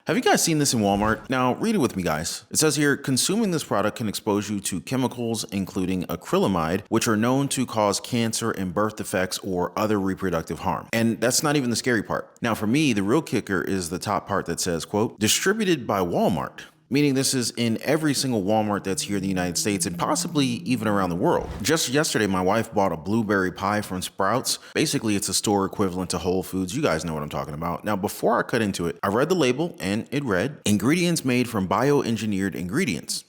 Have you guys seen this in Walmart? Now, read it with me, guys. It says here, consuming this product can expose you to chemicals, including acrylamide, which are known to cause cancer and birth defects or other reproductive harm. And that's not even the scary part. Now, for me, the real kicker is the top part that says, quote, distributed by Walmart. Meaning this is in every single Walmart that's here in the United States and possibly even around the world. Just yesterday, my wife bought a blueberry pie from Sprouts. Basically, it's a store equivalent to Whole Foods. You guys know what I'm talking about. Now, before I cut into it, I read the label and it read, ingredients made from bioengineered ingredients.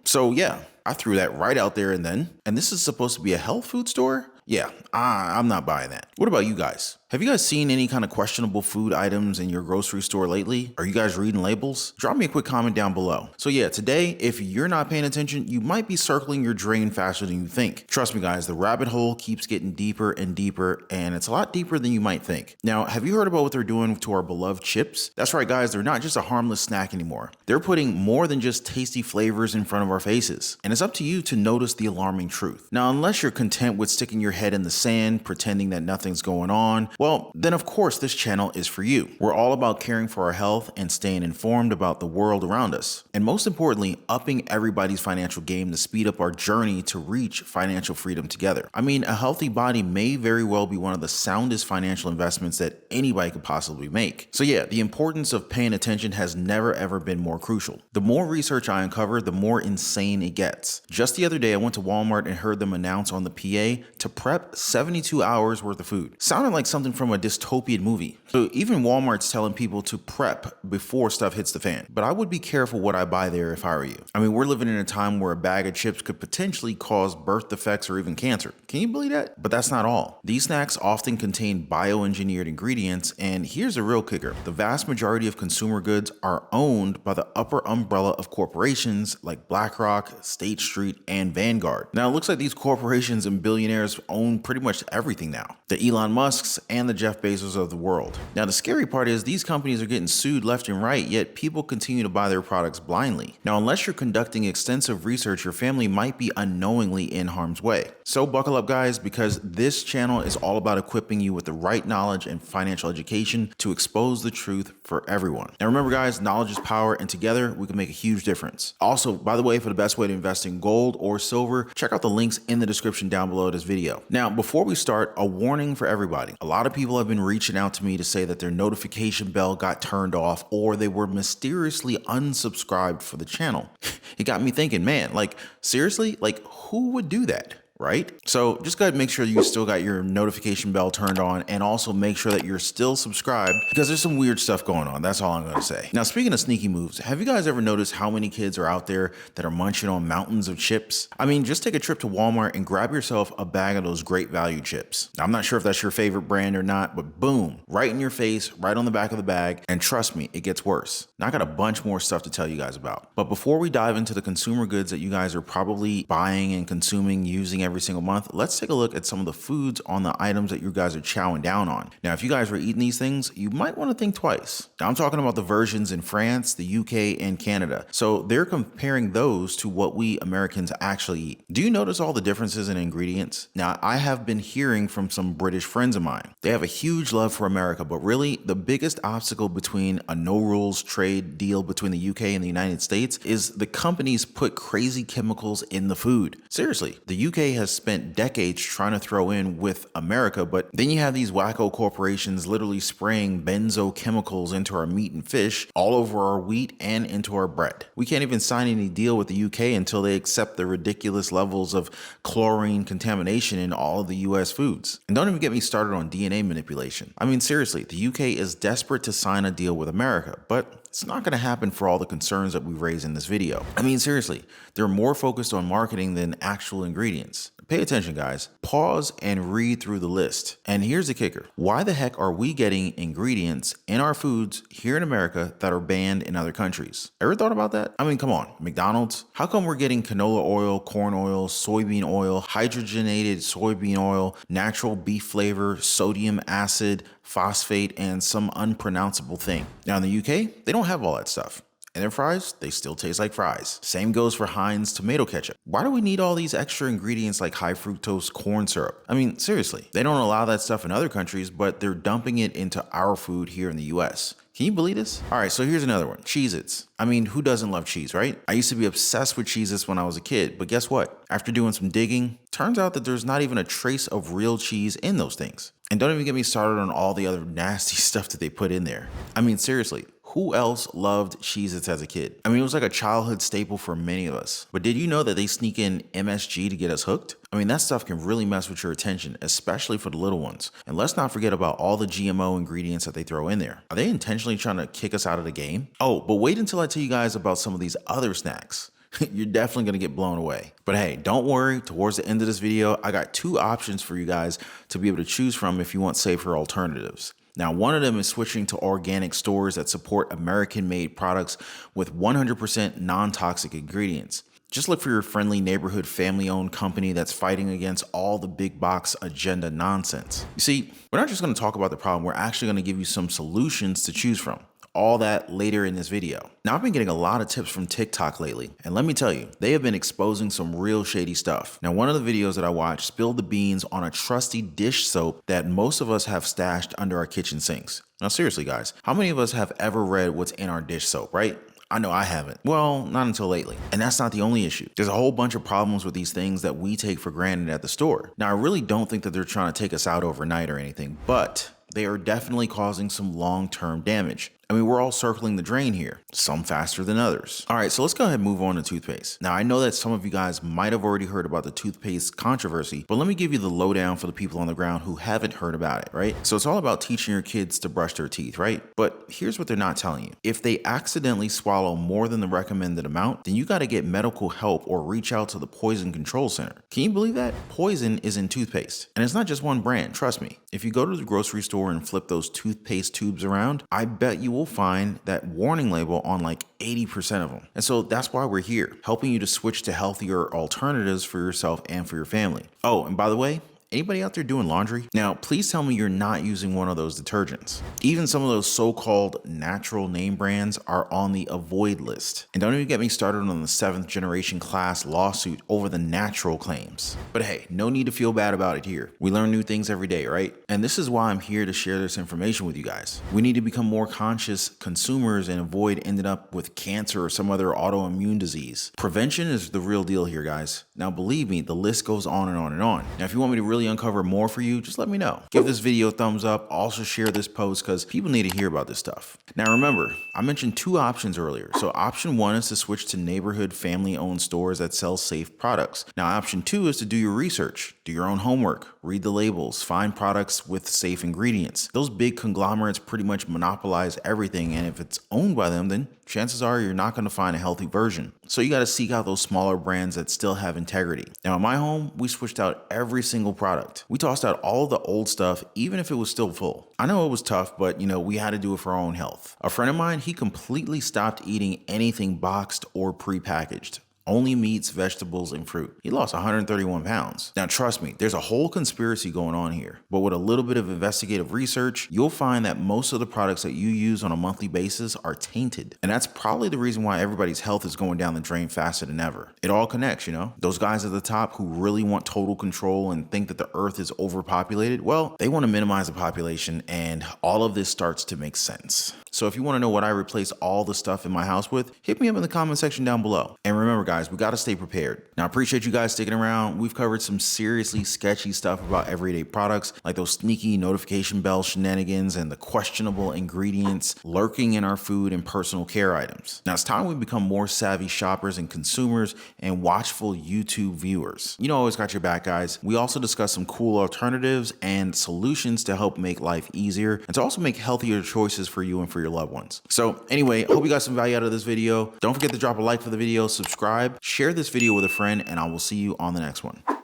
So yeah, I threw that right out there and then. And this is supposed to be a health food store? Yeah, I'm not buying that. What about you guys? Have you guys seen any kind of questionable food items in your grocery store lately? Are you guys reading labels? Drop me a quick comment down below. So yeah, today, if you're not paying attention, you might be circling your drain faster than you think. Trust me guys, the rabbit hole keeps getting deeper and deeper, and it's a lot deeper than you might think. Now, have you heard about what they're doing to our beloved chips? That's right guys, they're not just a harmless snack anymore. They're putting more than just tasty flavors in front of our faces. And it's up to you to notice the alarming truth. Now, unless you're content with sticking your head in the sand, pretending that nothing's going on, well, then of course this channel is for you. We're all about caring for our health and staying informed about the world around us. And most importantly, upping everybody's financial game to speed up our journey to reach financial freedom together. I mean, a healthy body may very well be one of the soundest financial investments that anybody could possibly make. So yeah, the importance of paying attention has never ever been more crucial. The more research I uncover, the more insane it gets. Just the other day, I went to Walmart and heard them announce on the PA to prep 72 hours worth of food. Sounded like something from a dystopian movie. So even Walmart's telling people to prep before stuff hits the fan. But I would be careful what I buy there if I were you. I mean, we're living in a time where a bag of chips could potentially cause birth defects or even cancer. Can you believe that? But that's not all. These snacks often contain bioengineered ingredients, and here's a real kicker. The vast majority of consumer goods are owned by the upper umbrella of corporations like BlackRock, State Street, and Vanguard. Now, it looks like these corporations and billionaires own pretty much everything now. The Elon Musks and the Jeff Bezos of the world. Now, the scary part is these companies are getting sued left and right, yet people continue to buy their products blindly. Now, unless you're conducting extensive research, your family might be unknowingly in harm's way. So buckle up guys, because this channel is all about equipping you with the right knowledge and financial education to expose the truth for everyone. Now remember guys, knowledge is power, and together we can make a huge difference. Also, by the way, for the best way to invest in gold or silver, check out the links in the description down below this video. Now, before we start, a warning for everybody. A lot of people have been reaching out to me to say that their notification bell got turned off or they were mysteriously unsubscribed for the channel. It got me thinking, man, like seriously, like who would do that? Right? So just go ahead and make sure you still got your notification bell turned on, and also make sure that you're still subscribed, because there's some weird stuff going on. That's all I'm going to say. Now, speaking of sneaky moves, have you guys ever noticed how many kids are out there that are munching on mountains of chips? I mean, just take a trip to Walmart and grab yourself a bag of those great value chips. Now, I'm not sure if that's your favorite brand or not, but boom, right in your face, right on the back of the bag. And trust me, it gets worse. Now I got a bunch more stuff to tell you guys about. But before we dive into the consumer goods that you guys are probably buying and consuming, using every single month, let's take a look at some of the foods on the items that you guys are chowing down on. Now, if you guys were eating these things, you might want to think twice. Now, I'm talking about the versions in France, the UK, and Canada. So they're comparing those to what we Americans actually eat. Do you notice all the differences in ingredients? Now, I have been hearing from some British friends of mine. They have a huge love for America, but really the biggest obstacle between a no rules trade deal between the UK and the United States is the companies put crazy chemicals in the food. Seriously, the UK has spent decades trying to throw in with America, but then you have these wacko corporations literally spraying benzo chemicals into our meat and fish, all over our wheat, and into our bread. We can't even sign any deal with the UK until they accept the ridiculous levels of chlorine contamination in all of the US foods. And don't even get me started on DNA manipulation. I mean, seriously, the UK is desperate to sign a deal with America, but it's not going to happen for all the concerns that we've raised in this video. I mean, seriously, they're more focused on marketing than actual ingredients. Pay attention, guys. Pause and read through the list. And here's the kicker. Why the heck are we getting ingredients in our foods here in America that are banned in other countries? Ever thought about that? I mean, come on, McDonald's? How come we're getting canola oil, corn oil, soybean oil, hydrogenated soybean oil, natural beef flavor, sodium acid, phosphate, and some unpronounceable thing? Now in the UK, they don't have all that stuff. And their fries, they still taste like fries. Same goes for Heinz tomato ketchup. Why do we need all these extra ingredients like high fructose corn syrup? I mean, seriously, they don't allow that stuff in other countries, but they're dumping it into our food here in the US. Can you believe this? All right, so here's another one, Cheez-Its. I mean, who doesn't love cheese, right? I used to be obsessed with Cheez-Its when I was a kid, but guess what? After doing some digging, turns out that there's not even a trace of real cheese in those things. And don't even get me started on all the other nasty stuff that they put in there. I mean, seriously, who else loved Cheez-Its as a kid? I mean, it was like a childhood staple for many of us. But did you know that they sneak in MSG to get us hooked? I mean, that stuff can really mess with your attention, especially for the little ones. And let's not forget about all the GMO ingredients that they throw in there. Are they intentionally trying to kick us out of the game? Oh, but wait until I tell you guys about some of these other snacks. You're definitely going to get blown away. But hey, don't worry. Towards the end of this video, I got 2 options for you guys to be able to choose from if you want safer alternatives. Now, one of them is switching to organic stores that support American-made products with 100% non-toxic ingredients. Just look for your friendly neighborhood family-owned company that's fighting against all the big box agenda nonsense. You see, we're not just going to talk about the problem, we're actually going to give you some solutions to choose from. All that later in this video. Now, I've been getting a lot of tips from TikTok lately, and let me tell you, they have been exposing some real shady stuff. Now, one of the videos that I watched spilled the beans on a trusty dish soap that most of us have stashed under our kitchen sinks. Now, seriously, guys, how many of us have ever read what's in our dish soap, right? I know I haven't. Well, not until lately. And that's not the only issue. There's a whole bunch of problems with these things that we take for granted at the store. Now, I really don't think that they're trying to take us out overnight or anything, but they are definitely causing some long-term damage. I mean, we're all circling the drain here, some faster than others. All right, so let's go ahead and move on to toothpaste. Now, I know that some of you guys might have already heard about the toothpaste controversy, but let me give you the lowdown for the people on the ground who haven't heard about it, right? So it's all about teaching your kids to brush their teeth, right? But here's what they're not telling you. If they accidentally swallow more than the recommended amount, then you got to get medical help or reach out to the Poison Control Center. Can you believe that? Poison is in toothpaste. And it's not just one brand, trust me. If you go to the grocery store and flip those toothpaste tubes around, I bet you will find that warning label on like 80% of them. And so that's why we're here, helping you to switch to healthier alternatives for yourself and for your family. Oh, and by the way, anybody out there doing laundry? Now, please tell me you're not using one of those detergents. Even some of those so-called natural name brands are on the avoid list. And don't even get me started on the 7th generation class lawsuit over the natural claims. But hey, no need to feel bad about it here. We learn new things every day, right? And this is why I'm here to share this information with you guys. We need to become more conscious consumers and avoid ending up with cancer or some other autoimmune disease. Prevention is the real deal here, guys. Now, believe me, the list goes on and on and on. Now, if you want me to really uncover more for you, just let me know. Give this video a thumbs up. Also share this post because people need to hear about this stuff. Now remember, I mentioned 2 options earlier. So option 1 is to switch to neighborhood family-owned stores that sell safe products. Now option 2 is to do your research, do your own homework, read the labels, find products with safe ingredients. Those big conglomerates pretty much monopolize everything, and if it's owned by them, then chances are you're not going to find a healthy version. So you got to seek out those smaller brands that still have integrity. Now in my home, we switched out every single product. We tossed out all the old stuff, even if it was still full. I know it was tough, but we had to do it for our own health. A friend of mine, he completely stopped eating anything boxed or prepackaged. Only meats, vegetables, and fruit. He lost 131 pounds. Now, trust me, there's a whole conspiracy going on here. But with a little bit of investigative research, you'll find that most of the products that you use on a monthly basis are tainted. And that's probably the reason why everybody's health is going down the drain faster than ever. It all connects, Those guys at the top who really want total control and think that the earth is overpopulated, well, they want to minimize the population, and all of this starts to make sense. So if you want to know what I replace all the stuff in my house with, hit me up in the comment section down below. And remember, guys, we got to stay prepared. Now, I appreciate you guys sticking around. We've covered some seriously sketchy stuff about everyday products, like those sneaky notification bell shenanigans and the questionable ingredients lurking in our food and personal care items. Now, it's time we become more savvy shoppers and consumers and watchful YouTube viewers. Always got your back, guys. We also discuss some cool alternatives and solutions to help make life easier and to also make healthier choices for you and for your loved ones. So anyway, hope you got some value out of this video. Don't forget to drop a like for the video, subscribe, share this video with a friend, and I will see you on the next one.